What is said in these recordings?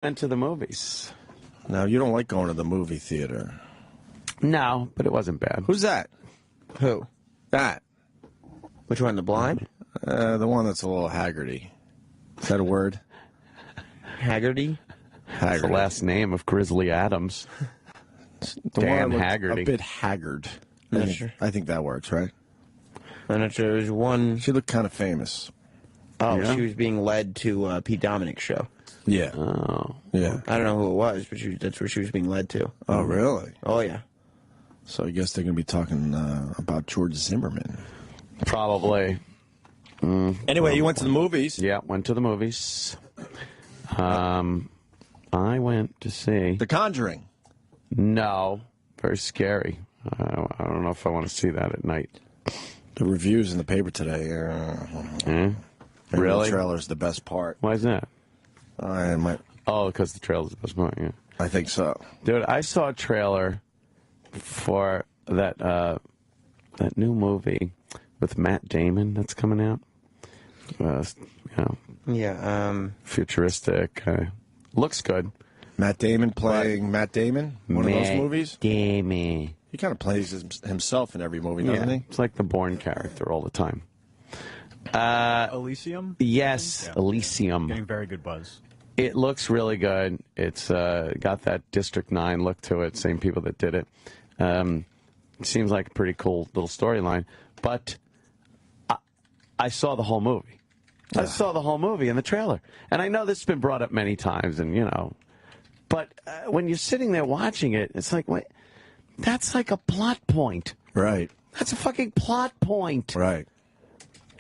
went to the movies. Now, you don't like going to the movie theater. No, but it wasn't bad. Who's that? Who? That. Which one, the blind? The one that's a little Haggerty. Is that a word? Haggerty? That's the last name of Grizzly Adams. Dan Haggerty. A bit haggard. I think that works, right? I'm not sure. There was one. She looked kind of famous. Oh, Yeah. she was being led to Pete Dominic's show. Yeah. Oh. Yeah. I don't know who it was, but that's where she was being led to. Oh, really? Oh, yeah. So I guess they're going to be talking about George Zimmerman. Probably. Anyway, you went to the movies. Yeah, went to the movies. I went to see... The Conjuring. No. Very scary. I don't know if I want to see that at night. The reviews in the paper today. Really? The trailer's the best part. Why is that? Oh, because the trailer's the best part, yeah. I think so. Dude, I saw a trailer for that new movie with Matt Damon that's coming out. Yeah. Futuristic. Looks good. Matt Damon playing Matt Damon? One of those movies? Damon. He kind of plays himself in every movie, doesn't he? It's like the Bourne character all the time. Elysium? Yes, Yeah. Elysium. Getting very good buzz. It looks really good. It's got that District 9 look to it, same people that did it. Seems like a pretty cool little storyline. But I saw the whole movie. I saw the whole movie in the trailer. And I know this has been brought up many times, and but when you're sitting there watching it, it's like, wait, that's like a plot point. Right. That's a fucking plot point. Right.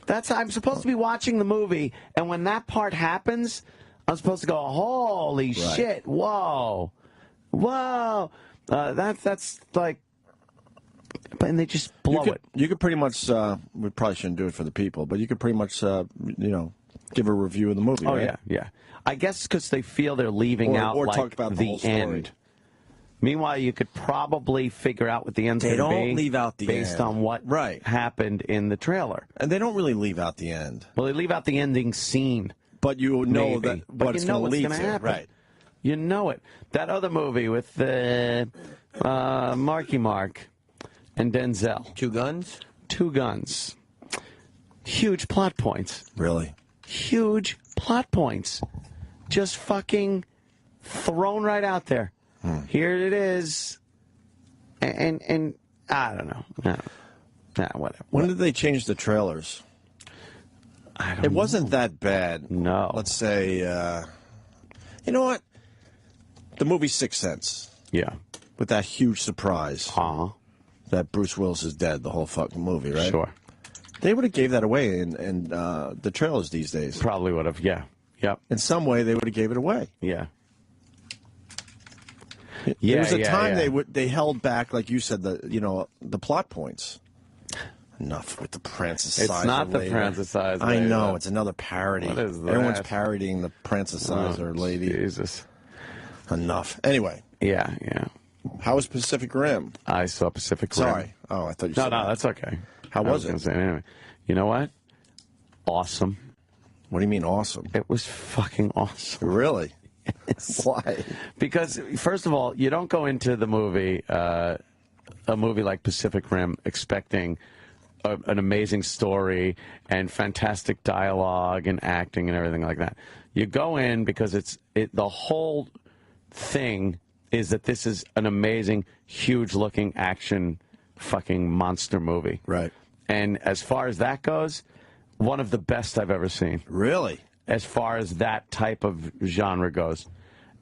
I'm supposed to be watching the movie, and when that part happens, I'm supposed to go, holy shit, whoa, whoa. That's like, and they just blow it. You could pretty much, we probably shouldn't do it for the people, but you could pretty much, give a review of the movie, Oh, right? yeah. I guess because they feel they're leaving out or like talk about the whole story. end. Meanwhile, you could probably figure out what the end's going to be. They don't leave out the based end. on what happened in the trailer. And they don't really leave out the end. Well, they leave out the ending scene. But you know maybe. what it's going to lead to. Happen. Right. You know it. That other movie with Marky Mark and Denzel. Two Guns? Two Guns. Huge plot points. Really? Huge plot points. Just fucking thrown right out there. Here it is. And I don't know. Whatever. When did they change the trailers? It wasn't that bad. No. Let's say, you know what? The movie Sixth Sense. Yeah. With that huge surprise. Uh-huh. That Bruce Willis is dead, the whole fucking movie, right? Sure. They would have gave that away in the trailers these days. Probably would have, yeah. Yep. In some way, they would have gave it away. Yeah. There was a time they held back, like you said, the plot points. Enough with the Prancisizer. It's not the Prancisizer. I know, it's another parody. What is that? Everyone's parodying the Prancisizer lady. Jesus. Enough. Anyway. Yeah. How was Pacific Rim? I saw Pacific Rim. Sorry. Oh, I thought you said No, that's okay. How was it? Gonna say, anyway. You know what? Awesome. What do you mean awesome? It was fucking awesome. Really? Yes. Why? Because, first of all, you don't go into the movie, a movie like Pacific Rim, expecting an amazing story and fantastic dialogue and acting and everything like that. You go in because the whole thing is that this is an amazing, huge-looking action fucking monster movie. Right. And as far as that goes, one of the best I've ever seen. Really? As far as that type of genre goes.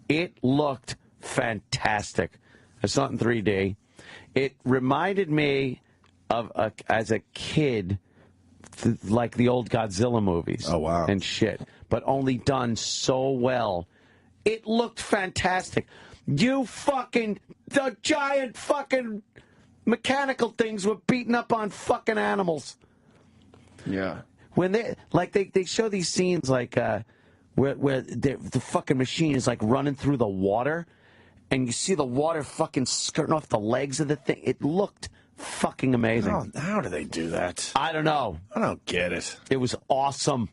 It looked fantastic. I saw it in 3D. It reminded me of, as a kid, like the old Godzilla movies. Oh, wow. And shit. But only done so well. It looked fantastic. The giant fucking mechanical things were beating up on fucking animals. Yeah. When they show these scenes like where the fucking machine is like running through the water, and you see the water fucking skirting off the legs of the thing. It looked fucking amazing. How do they do that? I don't know. I don't get it. It was awesome.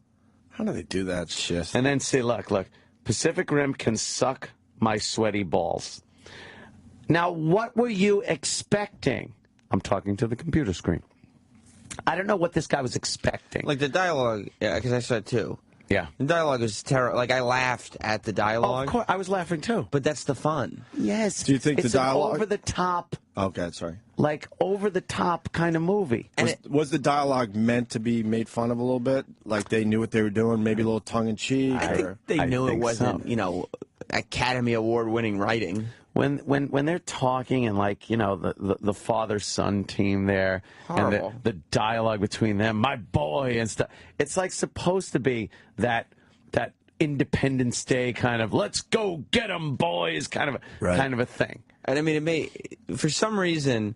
How do they do that shit? And then see, look, Pacific Rim can suck my sweaty balls. Now, what were you expecting? I'm talking to the computer screen. I don't know what this guy was expecting. Like the dialogue, yeah, because I saw it too. Yeah. The dialogue was terrible. Like, I laughed at the dialogue. Oh, of course, I was laughing too. But that's the fun. Yes. Do you think it's the dialogue... an over-the-top... Okay, sorry. Like, over-the-top kind of movie. And was the dialogue meant to be made fun of a little bit? Like, they knew what they were doing, maybe a little tongue-in-cheek? I think they knew it wasn't, you know, Academy Award-winning writing. When they're talking and, like, you know, the father-son team there, horrible. And the dialogue between them, my boy and stuff, it's like supposed to be that Independence Day kind of let's go get 'em boys kind of a thing. And I mean, for some reason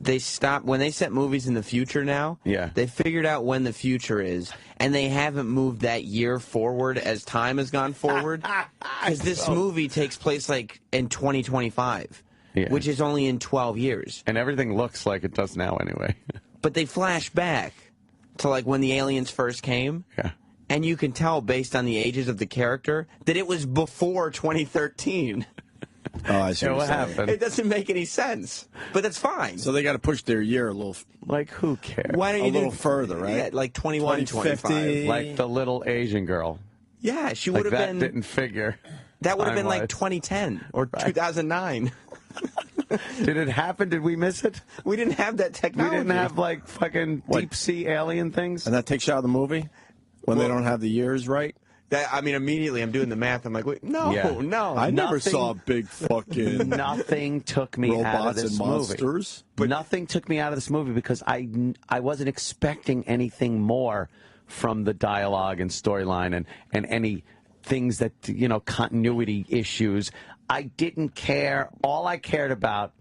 they stopped when they set movies in the future now. Yeah, they figured out when the future is, and they haven't moved that year forward as time has gone forward. Because this movie takes place like in 2025, which is only in 12 years, and everything looks like it does now anyway. But they flash back to like when the aliens first came. Yeah. And you can tell, based on the ages of the character, that it was before 2013. Oh, I see what happened. It doesn't make any sense, but that's fine. So they got to push their year a little. Like, who cares? Why don't you a little further, right? Yeah, like 21, 25. Like the little Asian girl. Yeah, she would Like have that been. didn't figure. That would have been like time-wise. 2010 or 2009. Did it happen? Did we miss it? We didn't have that We technology. didn't have like fucking deep sea alien things. And that takes you out of the movie? When they don't have the years right? That, I mean, immediately I'm doing the math. I'm like, wait, no, Yeah. no. I never Nothing- saw big fucking Nothing took me out of robots this and monsters. movie. But nothing took me out of this movie because I wasn't expecting anything more from the dialogue and storyline and any things that, you know, continuity issues. I didn't care. All I cared about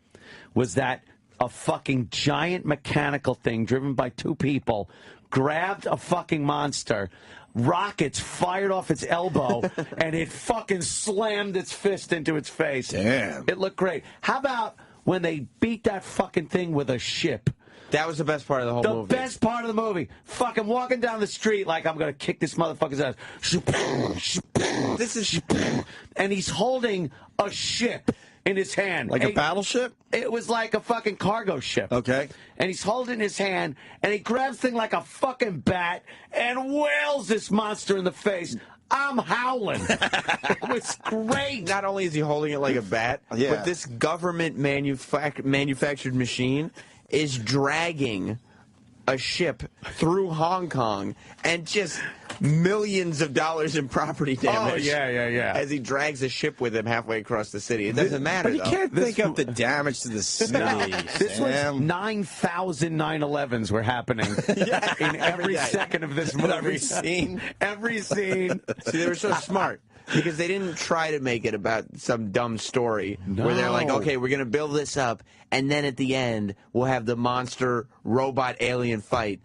was that a fucking giant mechanical thing driven by two people grabbed a fucking monster, rockets fired off its elbow, and it fucking slammed its fist into its face. Damn. It looked great. How about when they beat that fucking thing with a ship? That was the best part of the whole movie. The best part of the movie. Fucking walking down the street like I'm going to kick this motherfucker's ass. This is... And he's holding a ship in his hand. Like a battleship? It was like a fucking cargo ship. Okay. And he's holding in his hand, and he grabs the thing like a fucking bat and wails this monster in the face. I'm howling. It was great. Not only is he holding it like a bat, Yeah. but this government manufactured machine is dragging a ship through Hong Kong and just millions of dollars in property damage. Oh, yeah. As he drags a ship with him halfway across the city. It doesn't matter, But you though. can't think of the damage to the city. This was Sam. 9,000 9/11s were happening in every day. second of this movie. Every scene. Every scene. See, they were so smart. Because they didn't try to make it about some dumb story where they're like, No. okay, we're going to build this up, and then at the end, we'll have the monster robot alien fight.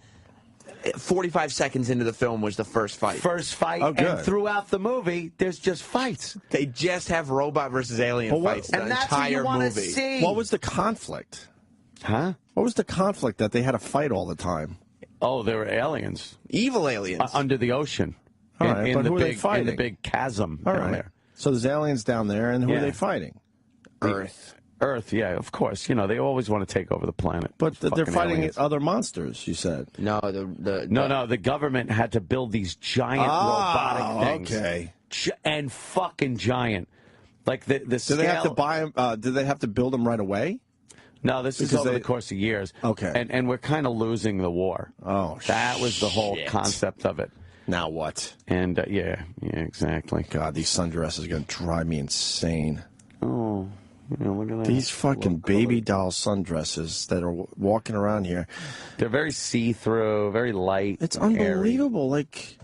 45 seconds into the film was the first fight. First fight, Oh, good. and throughout the movie, there's just fights. They just have robot versus alien Well, what- fights the And that's what entire you want to movie. see. What was the conflict? Huh? What was the conflict that they had to fight all the time? Oh, there were aliens Evil aliens. under the ocean. All right, but the who are they big, in fighting? the big chasm All down right. there. So there's aliens down there, and who Yeah. are they fighting? Earth. Earth, yeah, of course. You know, they always want to take over the planet. But they're Fucking fighting aliens. other monsters, you said. No, No, the government had to build these giant robotic things. Okay. And fucking giant. Like the Do scale. they have to buy them? Do they have to build them right away? No, this is Because over they- the course of years. Okay. And we're kind of losing the war. Oh, That was the whole shit. concept of it. Now what? And yeah, exactly. God, these sundresses are going to drive me insane. Oh, yeah, look at that. These fucking baby doll sundresses that are walking around here. They're very see-through, very light. It's and airy. unbelievable. Like,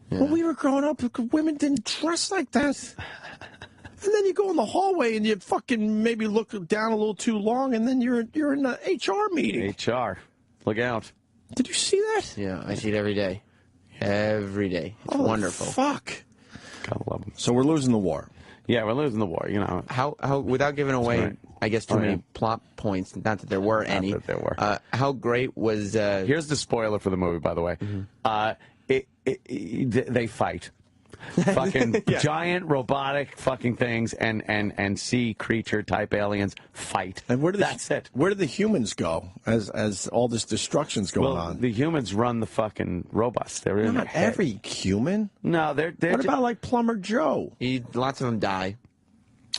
when we were growing up, women didn't dress like that. And then you go in the hallway and you fucking maybe look down a little too long, and then you're in an HR meeting. HR. Look out. Did you see that? Yeah, I see it every day. Every day. It's Oh, wonderful. Fuck. Gotta love them. So we're losing the war. Yeah, we're losing the war, you know. How without giving away, right. I guess, too Oh, many yeah. plot points, not that there were any. that there were. How great was... Here's the spoiler for the movie, by the way. Mm-hmm. They fight. Fucking giant robotic fucking things and sea creature type aliens fight. And that's it. Where do the humans go as all this destruction's going on? The humans run the fucking robots. They're in Not every human. No, they're what about like Plumber Joe? Lots of them die.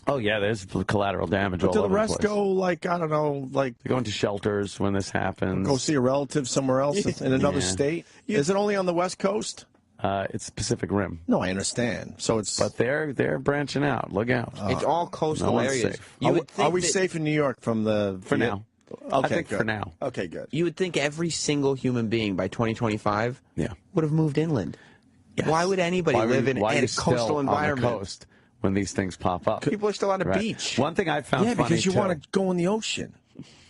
Oh yeah, there's collateral damage all over the place. Do the rest go like, I don't know, like they go into shelters when this happens? Go see a relative somewhere else in another state? Is it only on the West Coast? It's Pacific Rim. No, I understand. So it's but they're branching out. Look out! It's all coastal areas. Are we safe in New York from the for now? Okay, I think good. for now. Okay, good. You would think every single human being by 2025 would have moved inland. Yes. Why would anybody live in a coastal environment? On the coast when these things pop up? People are still on a beach. One thing I found funny, because you want to go in the ocean.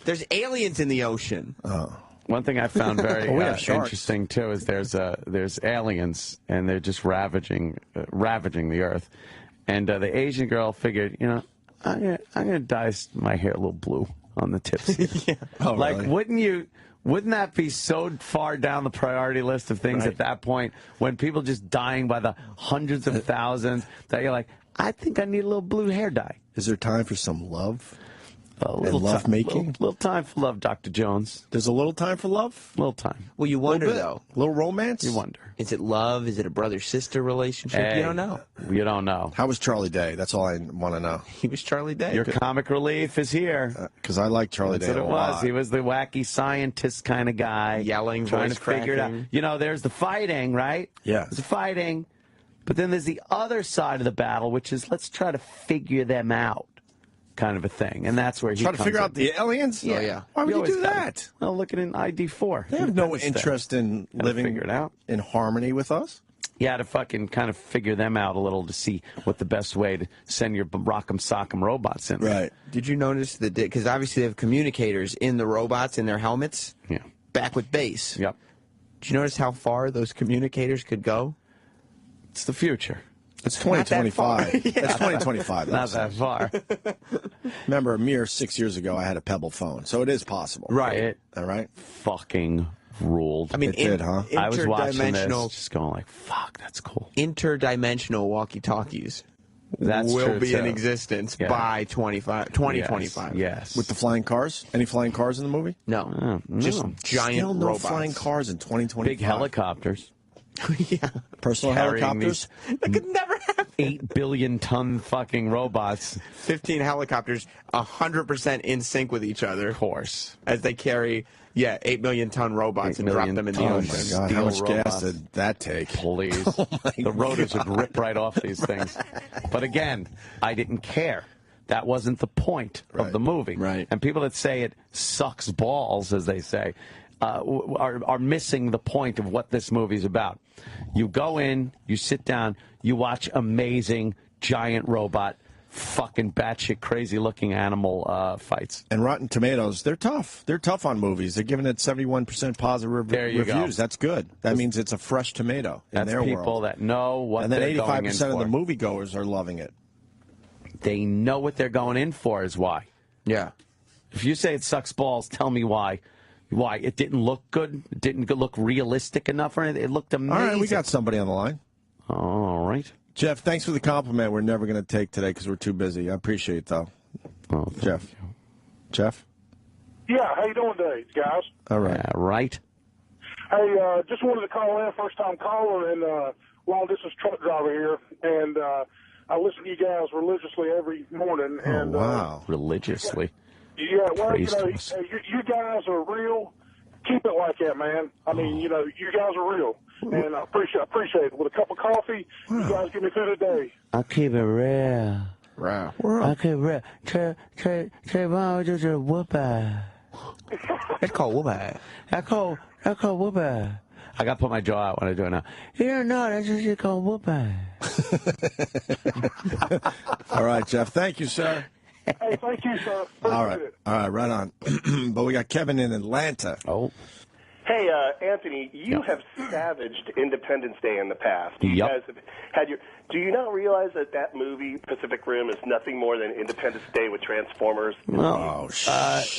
There's aliens in the ocean. Oh. One thing I found very interesting too is there's aliens and they're just ravaging the earth, and the Asian girl figured, I'm gonna dye my hair a little blue on the tips. Like, really? Wouldn't that be so far down the priority list of things at that point when people just dying by the hundreds of thousands that you're like, I think I need a little blue hair dye. Is there time for some love? A little love making? Little time for love, Dr. Jones. There's a little time for love? Little time. Well, you wonder, though. A little romance? You wonder. Is it love? Is it a brother-sister relationship? Hey, you don't know. You don't know. How was Charlie Day? That's all I want to know. He was Charlie Day. Your comic relief is here. Because I like Charlie Day a lot. He was the wacky scientist kind of guy. Yelling, trying voice to figure cracking. it out. There's the fighting, right? Yeah. There's the fighting. But then there's the other side of the battle, which is let's try to figure them out. Kind of a thing, and that's where he try to figure out the aliens. Yeah, oh, yeah. Why would you do that? Well, look at an ID4. They have no interest in living it out. in harmony with us. Yeah, to fucking kind of figure them out a little to see what the best way to send your rock'em sock'em robots in. Right. Did you notice that? Because obviously they have communicators in the robots in their helmets. Yeah. Back with base. Yep. Did you notice how far those communicators could go? It's the future. It's 2025. Yeah. It's 2025. Not that far. Remember, a mere 6 years ago, I had a Pebble phone, so it is possible. Right. All right. Fucking ruled. I mean, it did, huh? I was watching this, just going like, "Fuck, that's cool." Interdimensional walkie-talkies That's will true, be too. in existence by 2025. Yes. With the flying cars? Any flying cars in the movie? No. No. Just giant Still no robots. flying cars in 2025. Big helicopters. Yeah. Personal Carrying helicopters? That could never happen. 8 billion ton fucking robots. 15 helicopters, 100% in sync with each other. Of course. As they carry, 8 million ton robots 8 and drop million them in the tons. ocean. Oh, my God. How much Steel gas robots. did that take? Please. The rotors would rip right off these things. But again, I didn't care. That wasn't the point of the movie. Right. And people that say it sucks balls, as they say, are missing the point of what this movie's about. You go in, you sit down, you watch amazing giant robot, fucking batshit crazy looking animal fights. And Rotten Tomatoes, they're tough. They're tough on movies. They're giving it 71% positive There you reviews. go. That's good. That means it's a fresh tomato in That's their people world. that know what And then they're going in 85% of the for. moviegoers are loving it. They know what they're going in for is why. Yeah. If you say it sucks balls, tell me why. Why? It didn't look good? It didn't look realistic enough or anything? It looked amazing. All right, we got somebody on the line. All right. Jeff, thanks for the compliment. We're never going to take today because we're too busy. I appreciate it, though. Oh, Jeff. Jeff? Yeah, how you doing today, guys? All right. Yeah, right. Hey, just wanted to call in, first-time caller and long-distance truck driver here, and I listen to you guys religiously every morning. And, wow. Religiously. Yeah, well, Praise to us. you guys are real. Keep it like that, man. I mean, you guys are real, and I appreciate it. With a cup of coffee, you guys get me through the day. I keep it real. Wow. I keep it real. Trayvon just a whoopah. It's called whoopah. I call whoopah. I got to put my jaw out when I do it now. Yeah, no, that's just called whoopah. All right, Jeff. Thank you, sir. Hey, thank you, sir. All Appreciate it. right, right on. But we got Kevin in Atlanta. Oh. Hey, Anthony, you have savaged Independence Day in the past. You Yep. guys have had your Do you not realize that that movie, Pacific Rim, is nothing more than Independence Day with Transformers? Well,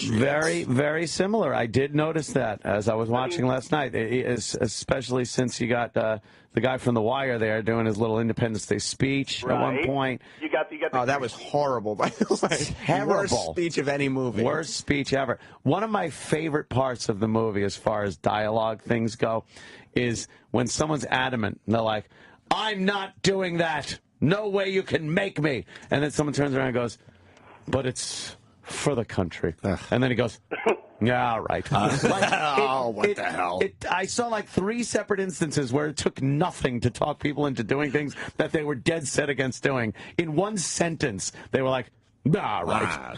very, very similar. I did notice that as I was watching last night, especially since you got the guy from The Wire there doing his little Independence Day speech at one point. You got oh, that was horrible, by the way. Terrible. Worst speech of any movie. Worst speech ever. One of my favorite parts of the movie, as far as dialogue things go, is when someone's adamant and they're like, I'm not doing that. No way you can make me. And then someone turns around and goes, but it's for the country. And then he goes, yeah, all right. What the hell? I saw like 3 separate instances where it took nothing to talk people into doing things that they were dead set against doing. In one sentence, they were like, nah, right.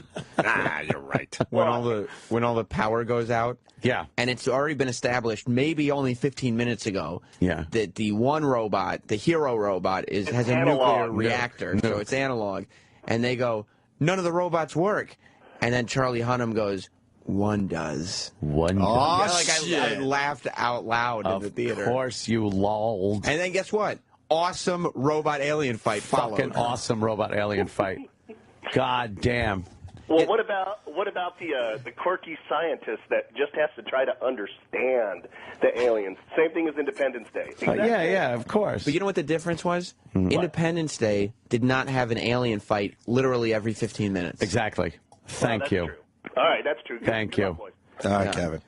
You're right. When all the power goes out. Yeah. And it's already been established, maybe only 15 minutes ago, that the one robot, the hero robot, has a nuclear reactor, so it's analog. And they go, none of the robots work. And then Charlie Hunnam goes, one does. One does. Oh, yeah, I laughed out loud in the theater. Of course you lolled. And then guess what? Awesome robot alien fight followed. Fucking awesome robot alien fight. God damn. Well, what about the quirky scientist that just has to try to understand the aliens? Same thing as Independence Day. Exactly. Yeah, of course. But you know what the difference was? Independence Day did not have an alien fight literally every 15 minutes. Exactly. Thank you. True. All right, that's true. Thank you. All right, Kevin.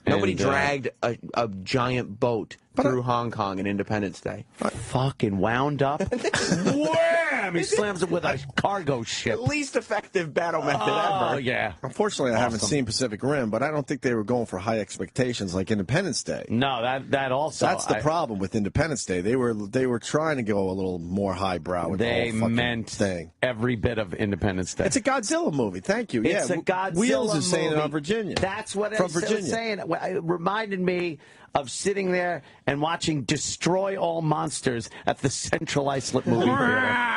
Nobody And, dragged a giant boat through Hong Kong in Independence Day. Fucking wound up. Wham! He slams it with a cargo ship. Least effective battle method ever. Oh, yeah. Unfortunately, I haven't seen Pacific Rim, but I don't think they were going for high expectations like Independence Day. No, that also. That's the problem with Independence Day. They were trying to go a little more highbrow with the They whole fucking meant thing. every bit of Independence Day. It's a Godzilla movie. Thank you. It's a Godzilla Wheels is saying it movie. on Virginia. That's what From I was Virginia. saying. It reminded me of sitting there and watching Destroy All Monsters at the Central Islip movie theater.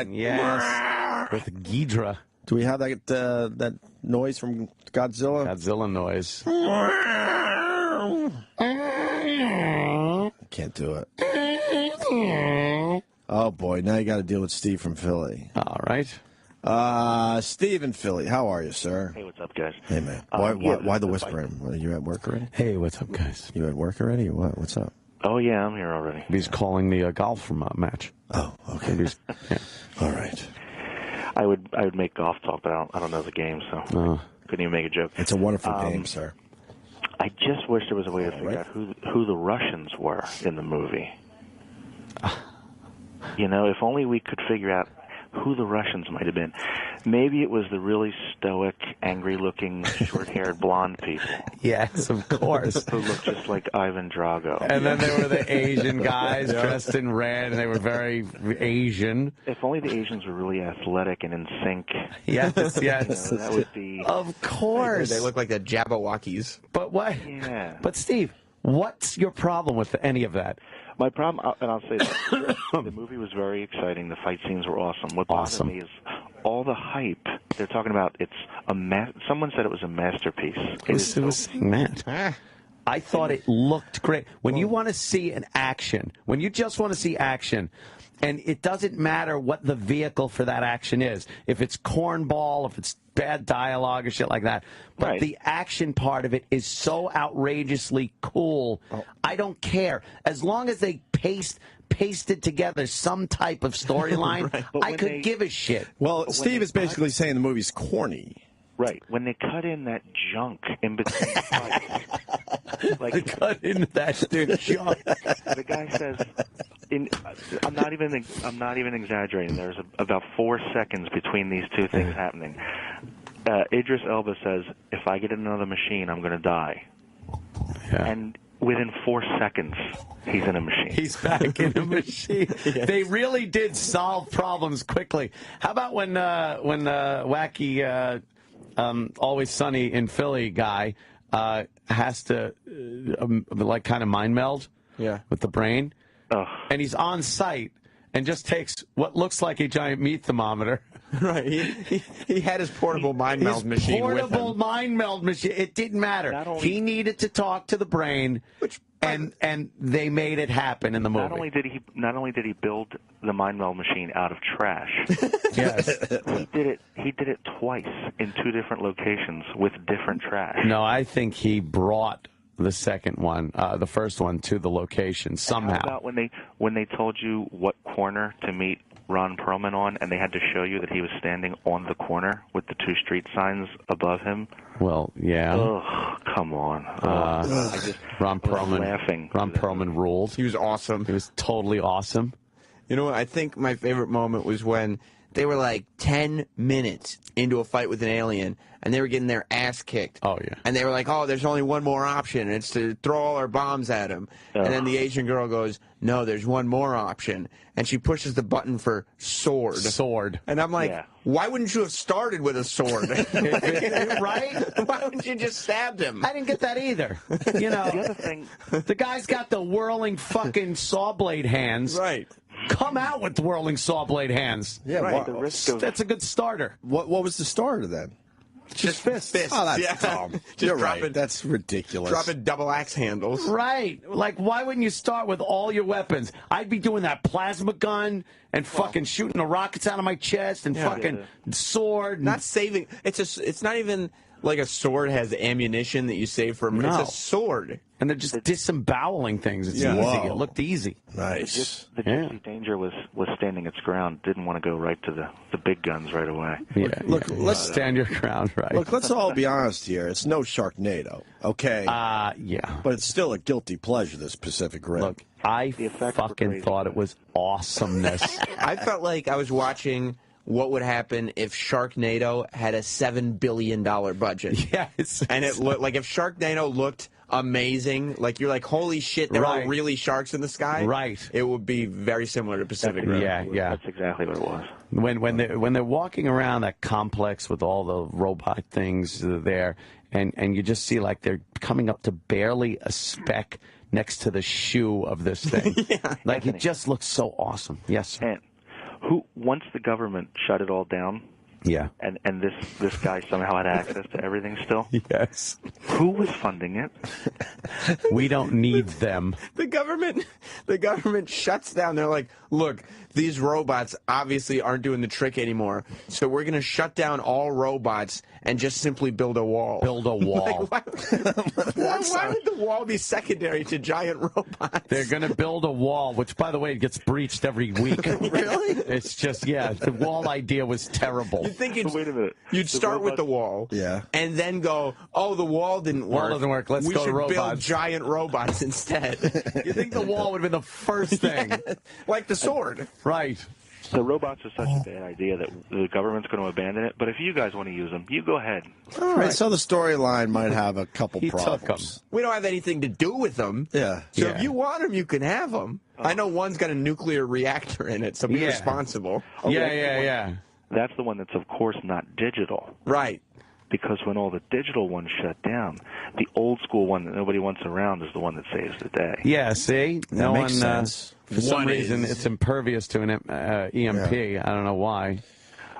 Yes. With Ghidra. Do we have that noise from Godzilla? Godzilla noise. Can't do it. Oh boy, now you got to deal with Steve from Philly. All right. Steve in Philly, how are you, sir? Hey, what's up, guys? Hey, man. Why the whispering? Are you at work already? Hey, what's up, guys? You at work already or what? What's up? Oh, yeah, I'm here already. He's calling the golf from match. Oh, okay. Yeah. All right. I would make golf talk, but I don't know the game, so couldn't even make a joke. It's a wonderful game, sir. I just wish there was a way to figure out who the Russians were in the movie. You know, if only we could figure out who the Russians might have been. Maybe it was the really stoic, angry-looking, short-haired blonde people. Yes, of course. Who looked just like Ivan Drago. And then there were the Asian guys dressed in red, and they were very Asian. If only the Asians were really athletic and in sync. Yes, You know, that would be... Of course. They look like the Jabberwockies. But what? Yeah. But Steve, what's your problem with any of that? My problem, and I'll say this, the movie was very exciting. The fight scenes were awesome. What bothered me is all the hype. They're talking about someone said it was a masterpiece. Who was saying that? I thought it looked great. When you want to see an action, when you just want to see action, and it doesn't matter what the vehicle for that action is, if it's cornball, if it's bad dialogue or shit like that, but the action part of it is so outrageously cool. I don't care. As long as they pasted together some type of storyline, I could give a shit. Well, Steve is basically saying the movie's corny. Right. When they cut in that junk in between fights. Like, cut into that junk. The guy says, I'm not even exaggerating. There's about 4 seconds between these two things happening. Idris Elba says, if I get another machine, I'm going to die. Yeah. And within 4 seconds, he's in a machine. He's back in a machine. They really did solve problems quickly. How about when wacky Always Sunny in Philly guy has to like kind of mind meld with the brain, and he's on site and just takes what looks like a giant meat thermometer. Right. He had his portable mind meld machine with him. Portable mind meld machine. It didn't matter. He needed to talk to the brain. and they made it happen in the movie. Not only did he build the mind meld machine out of trash. Yes. He did it twice in 2 different locations with different trash. No, I think he brought the second one, the first one, to the location somehow. How about when they told you what corner to meet Ron Perlman on, and they had to show you that he was standing on the corner with the 2 street signs above him? Well, yeah. Ugh, come on. Ron Perlman. Laughing. Ron Perlman ruled. He was awesome. He was totally awesome. You know what? I think my favorite moment was when they were like 10 minutes into a fight with an alien, and they were getting their ass kicked. Oh, yeah. And they were like, oh, there's only one more option, and it's to throw all our bombs at him. And then the Asian girl goes, no, there's one more option. And she pushes the button for sword. Sword. And I'm like, why wouldn't you have started with a sword? Right? Why wouldn't you just stabbed him? I didn't get that either. You know, The other thing, the guy's got the whirling fucking saw blade hands. Right. Come out with whirling saw blade hands. Yeah, Right. the risk of That's a good starter. what was the starter then? Just fists. Oh, that's dumb. Just You're dropping, right. That's ridiculous. dropping double axe handles. Right. Like, why wouldn't you start with all your weapons? I'd be doing that plasma gun and fucking shooting the rockets out of my chest and fucking sword. Not saving. It's not even like a sword has ammunition that you save from. No. It's a sword. And they're just disemboweling things. It's Yeah. easy. Whoa. It looked easy. Nice. The Gypsy Danger was standing its ground, didn't want to go right to the big guns right away. Yeah. Look, yeah. let's stand your ground, right? Look, let's all be honest here. It's no Sharknado, okay? Yeah. But it's still a guilty pleasure, this Pacific Rim. Look, I effects were fucking crazy. thought it was awesomeness. I felt like I was watching what would happen if Sharknado had a $7 billion budget. Yes. And it looked like if Sharknado looked amazing, like you're like, holy shit, there Right. are really sharks in the sky. Right. It would be very similar to Pacific Rim. Yeah. That's exactly what it was. When they're walking around that complex with all the robot things there, and you just see like they're coming up to barely a speck next to the shoe of this thing. Like it just looks so awesome. Yes, sir. And once the government shut it all down, Yeah. and this guy somehow had access to everything still, Yes. who was funding it? We don't need them. The government shuts down. They're like, look, these robots obviously aren't doing the trick anymore, so we're going to shut down all robots and just simply build a wall. Build a wall. Like, why would the wall be secondary to giant robots? They're going to build a wall, which, by the way, gets breached every week. Really? It's just, the wall idea was terrible. You'd think Wait a minute. you'd start with the wall, and then go, oh, the wall didn't work. Wall doesn't work. Let's we go to should build robots. giant robots instead. You think the wall would have been the first thing? Like the sword. Right. The robots are such a bad idea that the government's going to abandon it. But if you guys want to use them, you go ahead. All right, so the storyline might have a couple He took problems. We don't have anything to do with them. Yeah. So Yeah. if you want them, you can have them. I know one's got a nuclear reactor in it, so be responsible. Yeah. That's the one that's, of course, not digital. Right. Because when all the digital ones shut down, the old school one that nobody wants around is the one that saves the day. Yeah, see? No makes one, sense. for some One reason, is- it's impervious to an EMP. I don't know why.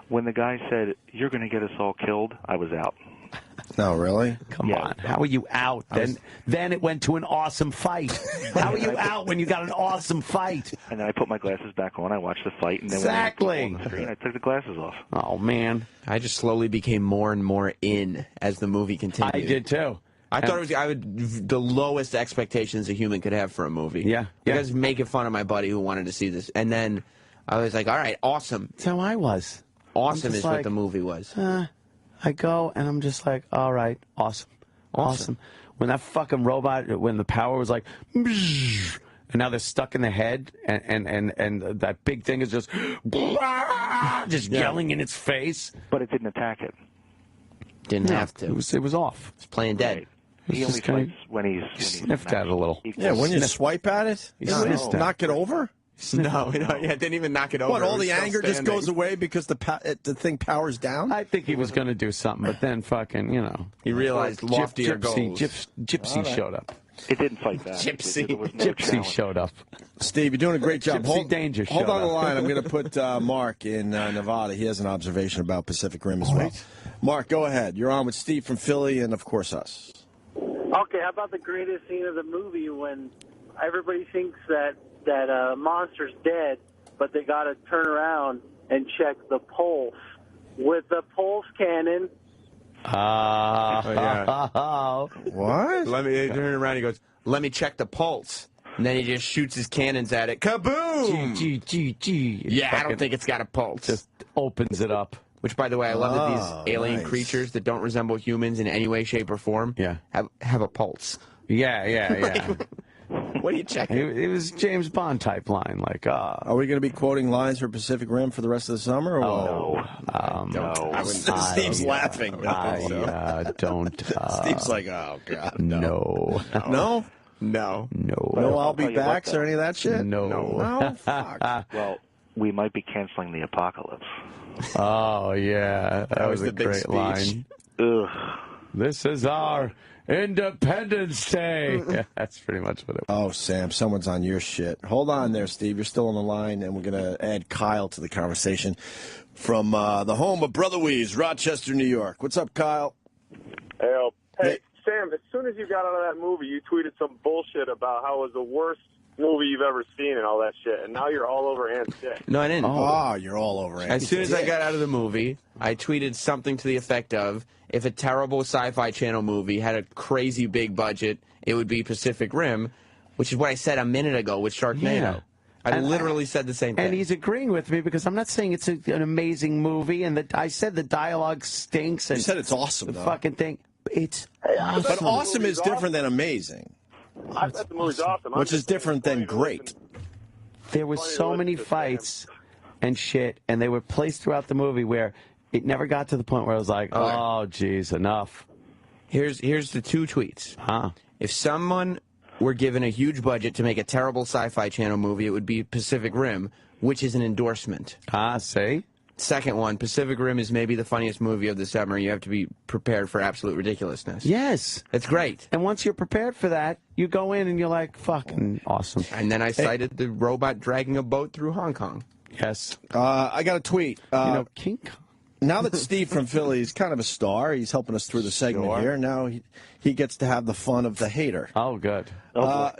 When the guy said, "You're going to get us all killed," I was out. No, really? Come Yeah. on. How are you out? Then it went to an awesome fight. How are you out when you got an awesome fight? And then I put my glasses back on. I watched the fight, and then Exactly. when I on the screen, I took the glasses off. Oh, man. I just slowly became more and more in as the movie continued. I did, too. I thought it was the lowest expectations a human could have for a movie. Yeah. You guys making fun of my buddy who wanted to see this. And then I was like, all right, awesome. That's how I was. Awesome just is what like, the movie was. I go, and I'm just like, all right, awesome. When that fucking robot, when the power was like, bzzz, and now they're stuck in the head, and that big thing is just yelling in its face. But it didn't attack it. Didn't have to. It was off. It's playing dead. He only just kinda fights when he's sniffed at it a little. Yeah, when you swipe at it, He it wouldn't sniffed at it. knock it over? No, it didn't even knock it over. What, It all was the still anger just standing. goes away because the thing powers down? I think he was going to do something, but then fucking, He realized loftier goals. Gypsy showed up. It didn't fight back. Gypsy. There was no Gypsy challenge. showed up. Steve, you're doing a great job. Gypsy Danger hold showed on the up. line. I'm going to put Mark in Nevada. He has an observation about Pacific Rim as well. Mark, go ahead. You're on with Steve from Philly and, of course, us. Okay, how about the greatest scene of the movie when everybody thinks that monster's dead, but they got to turn around and check the pulse with the pulse cannon. What? Let me turn around. He goes, "Let me check the pulse." And then he just shoots his cannons at it. Kaboom! G. Yeah, I don't think it's got a pulse. Just opens it up. Which, by the way, I love that these alien creatures that don't resemble humans in any way, shape, or form have a pulse. Yeah. What are you checking? It was James Bond type line, like, Are we going to be quoting lines for Pacific Rim for the rest of the summer? Or No. Steve's laughing. Don't. Steve's like, oh, God. No. No? No. No, I'll be back or any of that shit? No. Fuck. Well, we might be canceling the apocalypse. Oh, yeah. That was a great line. Ugh. This is our Independence Day. Yeah, that's pretty much what it was. Oh, Sam, someone's on your shit. Hold on there, Steve. You're still on the line, and we're going to add Kyle to the conversation from the home of Brother Weeze, Rochester, New York. What's up, Kyle? Hey, Sam, as soon as you got out of that movie, you tweeted some bullshit about how it was the worst movie you've ever seen and all that shit, and now you're all over Ant's dick. No, I didn't. Oh, you're all over Ant's As soon as I got out of the movie, I tweeted something to the effect of, if a terrible Sci-Fi Channel movie had a crazy big budget, it would be Pacific Rim, which is what I said a minute ago with Sharknado. Yeah. I literally said the same thing. And he's agreeing with me because I'm not saying it's an amazing movie, and I said the dialogue stinks. And You said it's awesome, the though. fucking thing. It's awesome. But awesome is different than amazing. I bet the movie's awesome. Which is different than great. There was so many fights and shit, and they were placed throughout the movie where it never got to the point where I was like, oh, geez, enough. Here's the two tweets. If someone were given a huge budget to make a terrible Sci-Fi Channel movie, it would be Pacific Rim, which is an endorsement. See? Second one, Pacific Rim is maybe the funniest movie of the summer. You have to be prepared for absolute ridiculousness. Yes. It's great. And once you're prepared for that, you go in and you're like, fucking awesome. And then I cited the robot dragging a boat through Hong Kong. Yes. I got a tweet. King Kong. Now that Steve from Philly is kind of a star, he's helping us through the segment here. Now he gets to have the fun of the hater. Oh, good.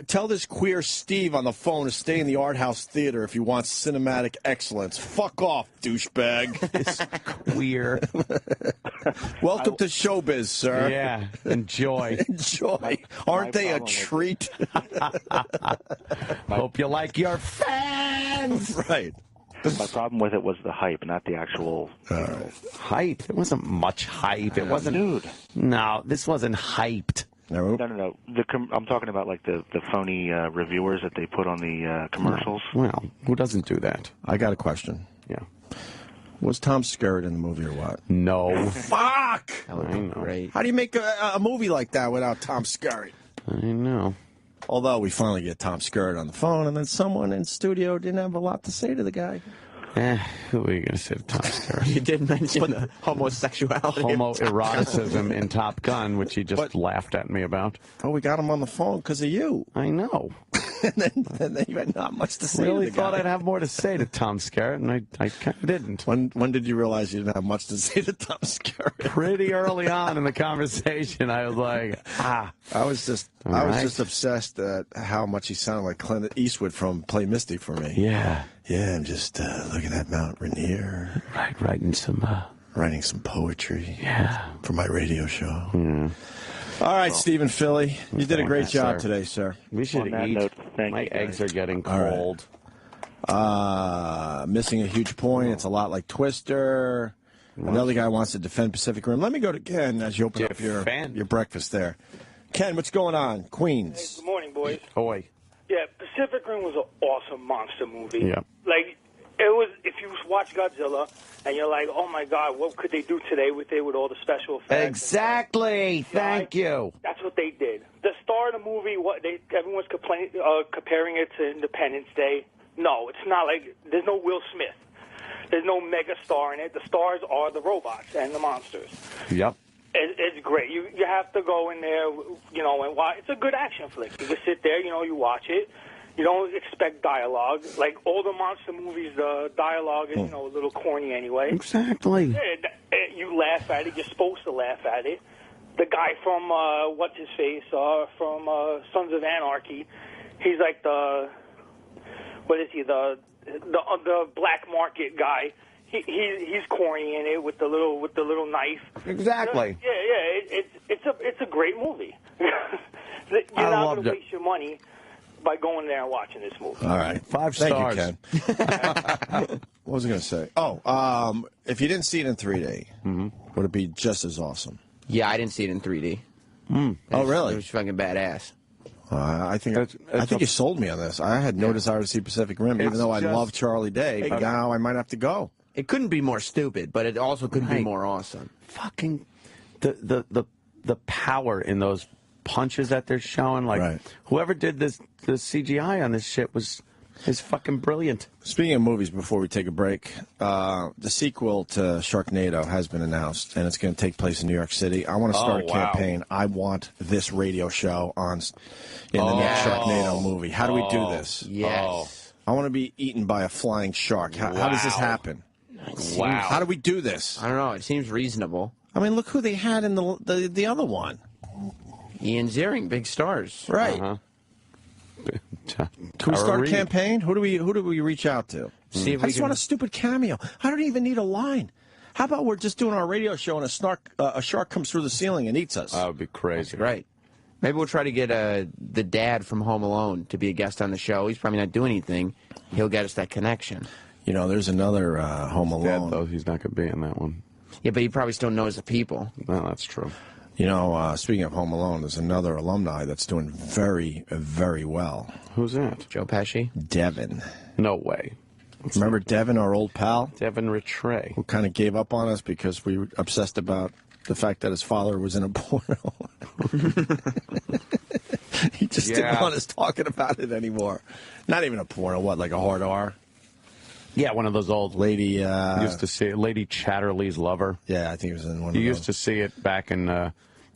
Tell this queer Steve on the phone to stay in the art house theater if he wants cinematic excellence. Fuck off, douchebag. It's queer. Welcome to showbiz, sir. Yeah, enjoy. Enjoy. Aren't they a treat? Hope you like your fans. Right. My problem with it was the hype, not the actual Hype? There wasn't much hype. It wasn't. Dude. No, this wasn't hyped. No. No. I'm talking about like the phony reviewers that they put on the commercials. Well, who doesn't do that? I got a question. Yeah. Was Tom Skerritt in the movie or what? No. Fuck! That would be great. How do you make a movie like that without Tom Skerritt? I know. Although we finally get Tom Skerritt on the phone, and then someone in studio didn't have a lot to say to the guy. Who are you going to say to Tom Skerritt? You did mention the homosexuality. Homoeroticism in Top Gun, which he just laughed at me about. Oh, we got him on the phone because of you. I know. and then you had not much to say Really to the thought guy. I'd have more to say to Tom Skerritt, and I kind of didn't. When did you realize you didn't have much to say to Tom Skerritt? Pretty early on in the conversation, I was like, I was just obsessed at how much he sounded like Clint Eastwood from Play Misty for me. Yeah. Yeah, I'm just looking at Mount Rainier. Right, writing some poetry. Yeah. For my radio show. Yeah. All right, Stephen Philly. You did a great job sir. today, sir. We should eat. My eggs are getting cold. Missing a huge point. It's a lot like Twister. Another guy wants to defend Pacific Rim. Let me go to Ken as you open up your breakfast there. Ken, what's going on? Queens. Hey, good morning, boys. Oi. Yeah, Pacific Rim was an awesome monster movie. Yeah. Like, it was, if you watch Godzilla and you're like, oh my God, what could they do today with all the special effects? Exactly. Thank you. That's what they did. The star of the movie, everyone's comparing it to Independence Day. No, it's not like, there's no Will Smith. There's no mega star in it. The stars are the robots and the monsters. Yep. It's great. You have to go in there, and watch. It's a good action flick. You just sit there, you watch it. You don't expect dialogue. Like all the monster movies, the dialogue is, a little corny anyway. Exactly. You laugh at it. You're supposed to laugh at it. the guy from what's his face from Sons of Anarchy. He's like the black market guy. He's corny in it with the little knife. Exactly. Yeah. It's a great movie. You're not going to waste your money by going there and watching this movie. All right. 5 stars. Thank you, Ken. What was I going to say? Oh, if you didn't see it in 3D, would it be just as awesome? Yeah, I didn't see it in 3D. Oh, really? It was fucking badass. I think you sold me on this. I had no desire to see Pacific Rim, even though I love Charlie Day. But now I might have to go. It couldn't be more stupid, but it also couldn't be more awesome. Fucking the power in those punches that they're showing. Like whoever did the CGI on this shit is fucking brilliant. Speaking of movies, before we take a break, the sequel to Sharknado has been announced, and it's going to take place in New York City. I want to start a campaign. I want this radio show in the next Sharknado movie. How do we do this? Yes. I want to be eaten by a flying shark. How does this happen? Wow. How do we do this? I don't know. It seems reasonable. I mean, look who they had in the other one. Ian Ziering, big stars. Right. Can we start a campaign? Who do we reach out to? See if I just want a stupid cameo. I don't even need a line. How about we're just doing our radio show and a shark comes through the ceiling and eats us? That would be crazy. Right. Maybe we'll try to get the dad from Home Alone to be a guest on the show. He's probably not doing anything. He'll get us that connection. You know, there's another Home Alone. Dad, though, he's not going to be in that one. Yeah, but he probably still knows the people. No, that's true. You know, speaking of Home Alone, there's another alumni that's doing very, very well. Who's that? Joe Pesci? Devin. No way. Remember Devin, our old pal? Devin Rattray. Who kind of gave up on us because we were obsessed about the fact that his father was in a porno. He just didn't want us talking about it anymore. Not even a porno, like a hard R? Yeah, one of those old lady. Used to see it. Lady Chatterley's Lover. Yeah, I think it was in one. You used to see it back in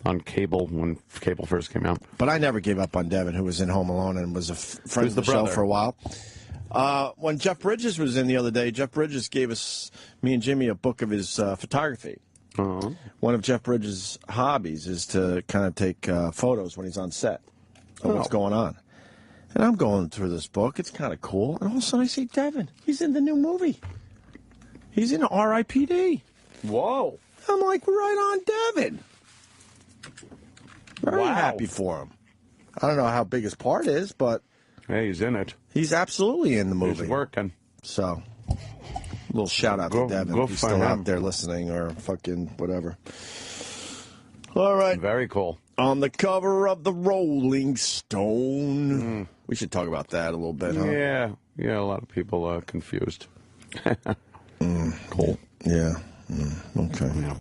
on cable when cable first came out. But I never gave up on Devin, who was in Home Alone and was a friend of the show for a while. When Jeff Bridges was in the other day, Jeff Bridges gave me and Jimmy, a book of his photography. One of Jeff Bridges' hobbies is to kind of take photos when he's on set of what's going on. And I'm going through this book. It's kind of cool. And all of a sudden I see Devin. He's in the new movie. He's in R.I.P.D. Whoa. I'm like, right on Devin. Very happy for him. I don't know how big his part is, but... Hey, he's in it. He's absolutely in the movie. He's working. So, a little shout out to Devin if he's still out there listening or fucking whatever. All right. Very cool. On the cover of the Rolling Stone. We should talk about that a little bit, huh? Yeah, a lot of people confused. Cool. Yeah. Okay. Yeah.